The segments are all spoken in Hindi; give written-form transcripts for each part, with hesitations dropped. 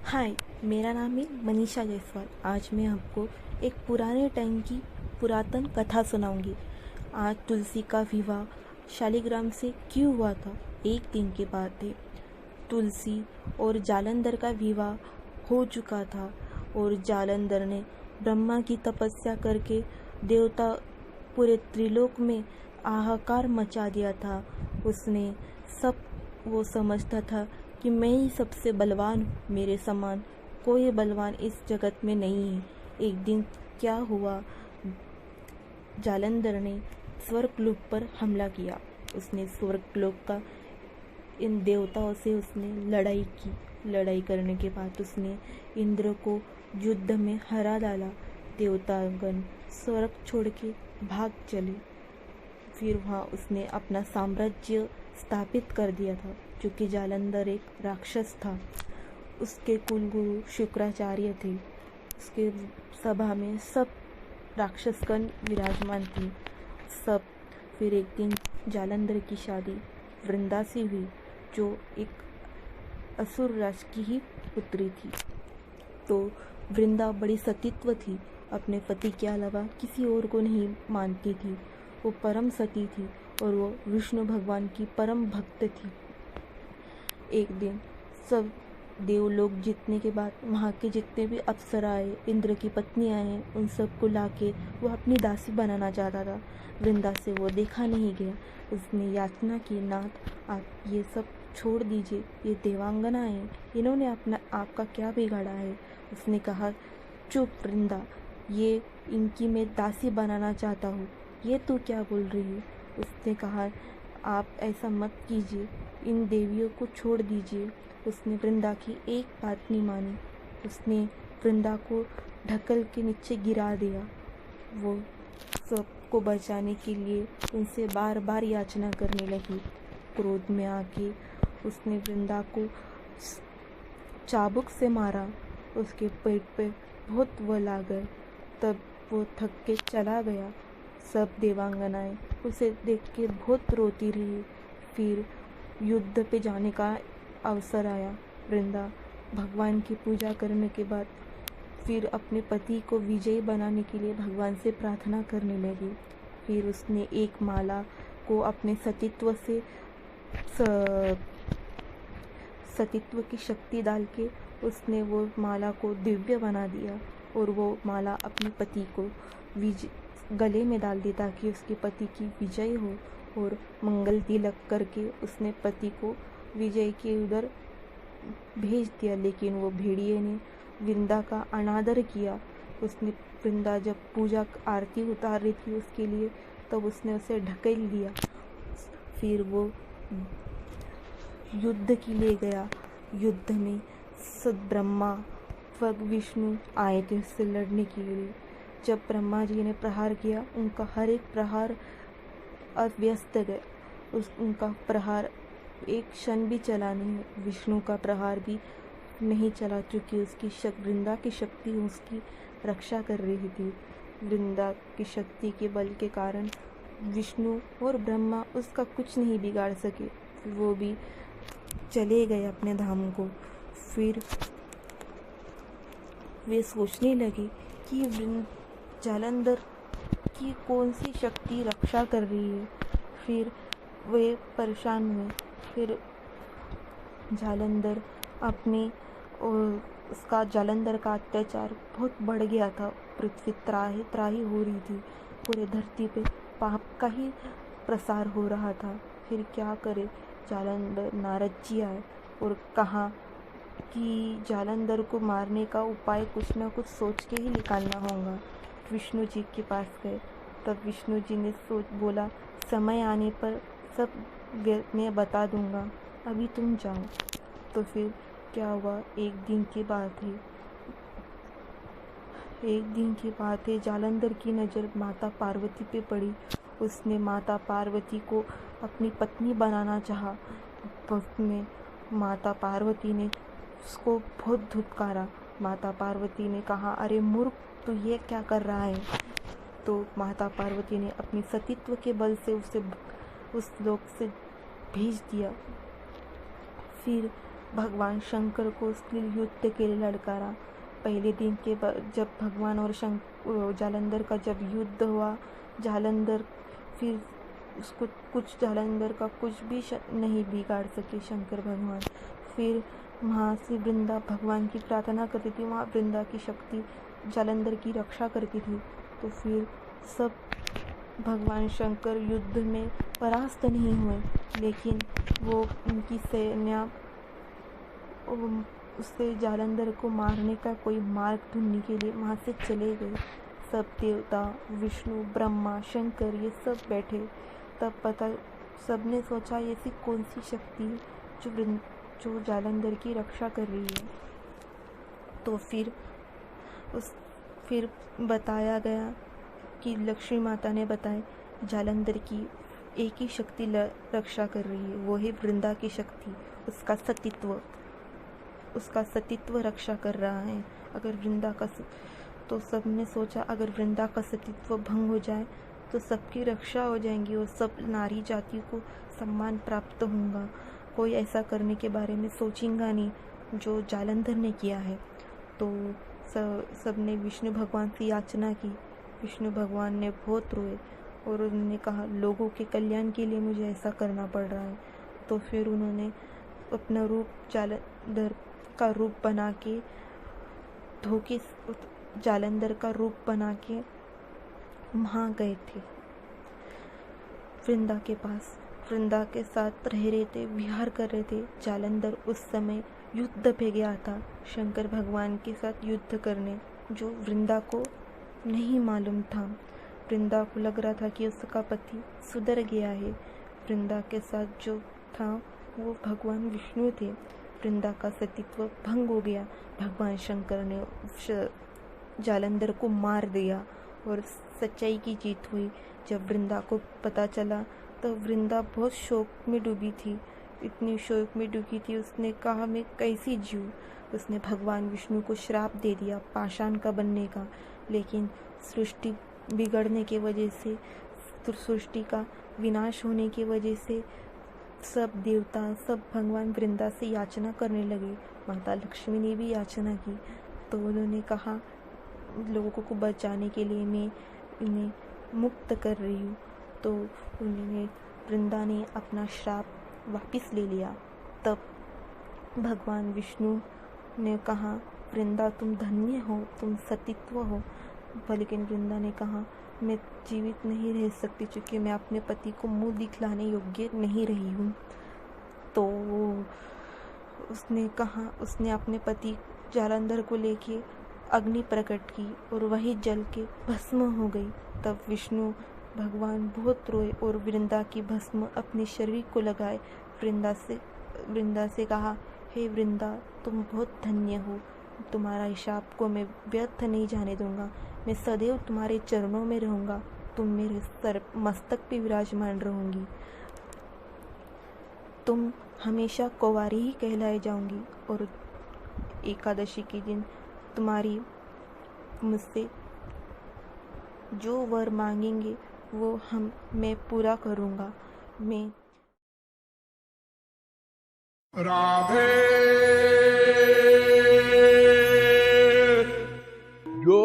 हाय, मेरा नाम है मनीषा जायसवाल। आज मैं आपको एक पुराने टाइम की पुरातन कथा सुनाऊंगी। आज तुलसी का विवाह शालिग्राम से क्यों हुआ था? एक दिन की बात है। तुलसी और जालंधर का विवाह हो चुका था और जालंधर ने ब्रह्मा की तपस्या करके देवता पूरे त्रिलोक में हाहाकार मचा दिया था। उसने सब वो समझता था कि मैं ही सबसे बलवान हूँ, मेरे समान कोई बलवान इस जगत में नहीं है। एक दिन क्या हुआ, जालंधर ने स्वर्गलोक पर हमला किया। उसने स्वर्गलोक का इन देवताओं से उसने लड़ाई की। लड़ाई करने के बाद उसने इंद्र को युद्ध में हरा डाला। देवतागण स्वर्ग छोड़ के भाग चले। फिर वहाँ उसने अपना साम्राज्य स्थापित कर दिया था, क्योंकि जालंधर एक राक्षस था। उसके कुलगुरु शुक्राचार्य थे। उसके सभा में सब राक्षसगण विराजमान थे। सब फिर एक दिन जालंधर की शादी वृंदा से हुई, जो एक असुर राज की ही पुत्री थी। तो वृंदा बड़ी सतीत्व थी, अपने पति के अलावा किसी और को नहीं मानती थी। वो परम सती थी और वो विष्णु भगवान की परम भक्त थी। एक दिन सब देवलोक जीतने के बाद वहाँ के जितने भी अप्सराएं, इंद्र की पत्नी आए, उन सबको लाके वो अपनी दासी बनाना चाहता था। वृंदा से वो देखा नहीं गया। उसने याचना की, नाथ आप ये सब छोड़ दीजिए, ये देवांगना है, इन्होंने अपना आपका क्या बिगाड़ा है। उसने कहा, चुप वृंदा, ये इनकी मैं दासी बनाना चाहता हूँ, ये तू क्या बोल रही है। उसने कहा, आप ऐसा मत कीजिए, इन देवियों को छोड़ दीजिए। उसने वृंदा की एक बात नहीं मानी। उसने वृंदा को ढकल के नीचे गिरा दिया। वो सबको बचाने के लिए उनसे बार बार याचना करने लगी। क्रोध में आके उसने वृंदा को चाबुक से मारा। उसके पेट पे बहुत बल आ गए। तब वो थक के चला गया। सब देवांगनाएं उसे देख के बहुत रोती रही। फिर युद्ध पे जाने का अवसर आया। वृंदा भगवान की पूजा करने के बाद फिर अपने पति को विजयी बनाने के लिए भगवान से प्रार्थना करने लगी। फिर उसने एक माला को अपने सतीत्व से सतीत्व की शक्ति डाल के उसने वो माला को दिव्य बना दिया और वो माला अपने पति को गले में डाल दी, ताकि उसके पति की विजय हो। और मंगल तिलक करके उसने पति को विजय के उधर भेज दिया। लेकिन वो भेड़िए ने वृंदा का अनादर किया। उसने वृंदा जब पूजा आरती उतार रही थी उसके लिए, तब उसने उसे ढकेल दिया। फिर वो युद्ध के लिए गया। युद्ध में सब ब्रह्मा व विष्णु आए थे उससे लड़ने के लिए। जब ब्रह्मा जी ने प्रहार किया, उनका हर एक प्रहार अव्यस्त गया। उनका प्रहार एक क्षण भी चला नहीं। विष्णु का प्रहार भी नहीं चला, क्योंकि उसकी वृंदा की शक्ति उसकी रक्षा कर रही थी। वृंदा की शक्ति के बल के कारण विष्णु और ब्रह्मा उसका कुछ नहीं बिगाड़ सके। वो भी चले गए अपने धाम को। फिर वे सोचने लगे कि जालंधर की कौन सी शक्ति रक्षा कर रही है। फिर वे परेशान हुए। फिर जालंधर अपने और उसका जालंधर का अत्याचार बहुत बढ़ गया था। पृथ्वी त्राही त्राही हो रही थी। पूरे धरती पे पाप का ही प्रसार हो रहा था। फिर क्या करे, जालंधर नारद जी आए और कहा कि जालंधर को मारने का उपाय कुछ ना कुछ सोच के ही निकालना होगा। विष्णु जी के पास गए। तब विष्णु जी ने बोला, समय आने पर सब मैं बता दूंगा, अभी तुम जाओ। तो फिर क्या हुआ, एक दिन की बात है, जालंधर की नज़र माता पार्वती पे पड़ी। उसने माता पार्वती को अपनी पत्नी बनाना चाहा। वक्त में माता पार्वती ने उसको बहुत धुतकारा। माता पार्वती ने कहा, अरे मूर्ख, तू ये क्या कर रहा है। तो माता पार्वती ने अपनी सतीत्व के बल से उसे उस लोक से भेज दिया। फिर भगवान शंकर को उसने युद्ध के लिए ललकारा। पहले दिन के जब भगवान और जालंधर का जब युद्ध हुआ, जालंधर फिर उसको जालंधर का कुछ भी नहीं बिगाड़ सके शंकर भगवान। फिर वहाँ से वृंदा भगवान की प्रार्थना करती थी, वहाँ वृंदा की शक्ति जालंधर की रक्षा करती थी। तो फिर सब भगवान शंकर युद्ध में परास्त नहीं हुए, लेकिन वो उनकी सेना उससे जालंधर को मारने का कोई मार्ग ढूंढने के लिए वहाँ से चले गए। सब देवता, विष्णु, ब्रह्मा, शंकर ये सब बैठे। तब सबने सोचा ऐसी कौन सी शक्ति है जो जालंधर की रक्षा कर रही है। तो फिर बताया गया कि लक्ष्मी माता ने बताया जालंधर की एक ही शक्ति रक्षा कर रही है, वो है वृंदा की शक्ति, उसका सतीत्व रक्षा कर रहा है। अगर वृंदा का तो सबने सोचा अगर वृंदा का सतीत्व भंग हो जाए तो सबकी रक्षा हो जाएंगी और सब नारी जाति को सम्मान प्राप्त होगा। कोई ऐसा करने के बारे में सोचेगा नहीं जो जालंधर ने किया है। तो सबने विष्णु भगवान से याचना की। विष्णु भगवान ने बहुत रोए और उन्होंने कहा लोगों के कल्याण के लिए मुझे ऐसा करना पड़ रहा है। तो फिर उन्होंने अपना रूप जालंधर का रूप बना के जालंधर का रूप बना के वहाँ गए थे वृंदा के पास। वृंदा के साथ रह रहे थे, विहार कर रहे थे। जालंधर उस समय युद्ध पे गया था शंकर भगवान के साथ युद्ध करने, जो वृंदा को नहीं मालूम था। वृंदा को लग रहा था कि उसका पति सुधर गया है। वृंदा के साथ जो था वो भगवान विष्णु थे। वृंदा का सतीत्व भंग हो गया। भगवान शंकर ने जालंधर को मार दिया और सच्चाई की जीत हुई। जब वृंदा को पता चला तो वृंदा बहुत शोक में डूबी थी, इतनी शोक में डूबी थी। उसने कहा मैं कैसी जीऊँ। उसने भगवान विष्णु को श्राप दे दिया पाषाण का बनने का। लेकिन सृष्टि बिगड़ने की वजह से, सृष्टि का विनाश होने की वजह से सब देवता, सब भगवान वृंदा से याचना करने लगे। माता लक्ष्मी ने भी याचना की। तो उन्होंने कहा लोगों को बचाने के लिए मैं इन्हें मुक्त कर रही हूँ। तो उन्होंने वृंदा ने अपना श्राप वापस ले लिया। तब भगवान विष्णु ने कहा वृंदा तुम धन्य हो, तुम सतीत्व हो। लेकिन वृंदा ने कहा मैं जीवित नहीं रह सकती क्योंकि मैं अपने पति को मुंह दिखलाने योग्य नहीं रही हूँ। तो उसने अपने पति जालंधर को लेके अग्नि प्रकट की और वही जल के भस्म हो गई। तब विष्णु भगवान बहुत रोए और वृंदा की भस्म अपने शरीर को लगाए। वृंदा से कहा हे वृंदा तुम बहुत धन्य हो, तुम्हारा शाप को मैं व्यर्थ नहीं जाने दूंगा। मैं सदैव तुम्हारे चरणों में रहूंगा, तुम मेरे मस्तक पे विराजमान रहोगी। तुम हमेशा कुंवारी ही कहलाए जाओगी और एकादशी के दिन तुम्हारी मुझसे जो वर मांगेंगे वो मैं पूरा करूंगा। मैं राधे जो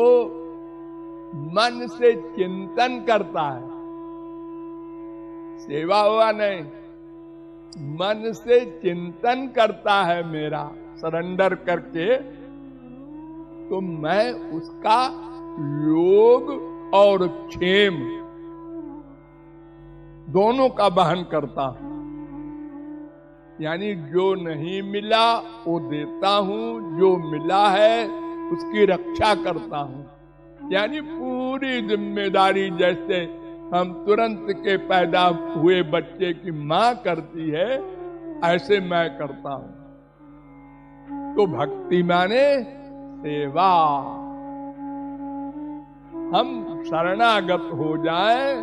मन से चिंतन करता है, सेवा हुआ नहीं, मन से चिंतन करता है मेरा सरेंडर करके, तो मैं उसका योग और क्षेम दोनों का वहन करता हूं। यानी जो नहीं मिला वो देता हूं, जो मिला है उसकी रक्षा करता हूं। यानी पूरी जिम्मेदारी जैसे हम तुरंत के पैदा हुए बच्चे की मां करती है, ऐसे मैं करता हूं। तो भक्ति माने सेवा। हम शरणागत हो जाएं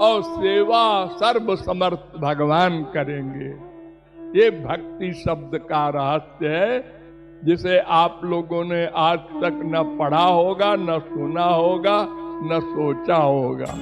और सेवा सर्व समर्थ भगवान करेंगे। ये भक्ति शब्द का रहस्य है, जिसे आप लोगों ने आज तक न पढ़ा होगा, न सुना होगा, न सोचा होगा।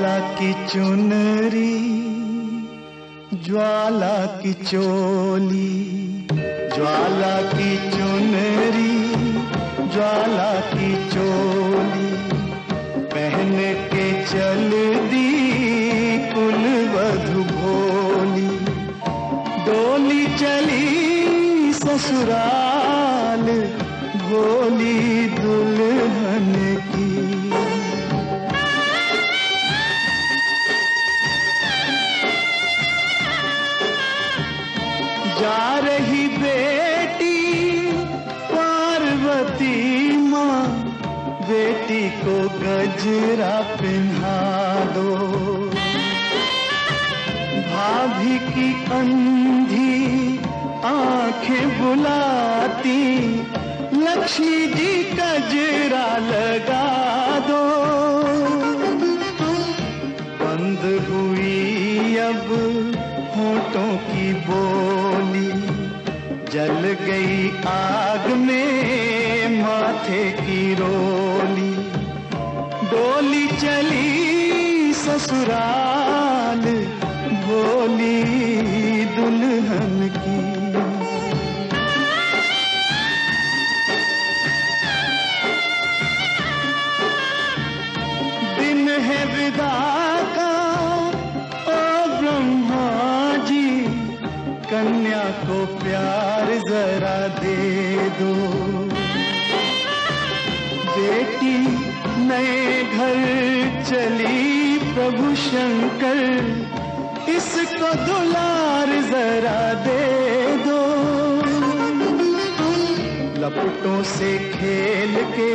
ज्वाला की चुनरी, ज्वाला की चोली, ज्वाला की चुनरी, ज्वाला की चोली, पहन के चल दी कुलवधु भोली। डोली चली ससुराल, भोली दुल्हन की। जा रही बेटी पार्वती माँ, बेटी को गजरा पहना दो। भाभी की अंधी आंखें बुलाती, लक्ष्मी जी गजरा लगा दो। बंद हुई अब होठों की बोली, जल गई आग में माथे की रोली। डोली चली ससुराल, भोली दुल्हन की। दिन है विदा का ओ ब्रह्मा जी, कन्या को प्यार जरा दे दो। बेटी नए घर चली प्रभु शंकर, इसको दुलार जरा दे दो। लपटों से खेल के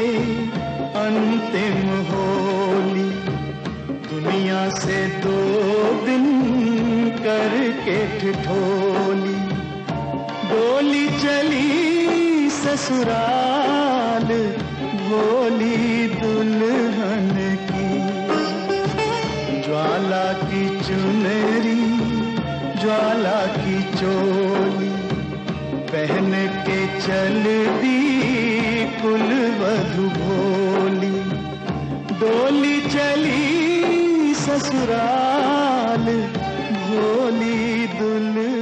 अंतिम होली, दुनिया से 2 दिन करके ठिठोली। डोली चली ससुराल, भोली दुल्हन की। ज्वाला की चुनरी, ज्वाला की चोली, पहन के चल दी कुलवधु भोली। डोली चली ससुराल, भोली दुल्हन।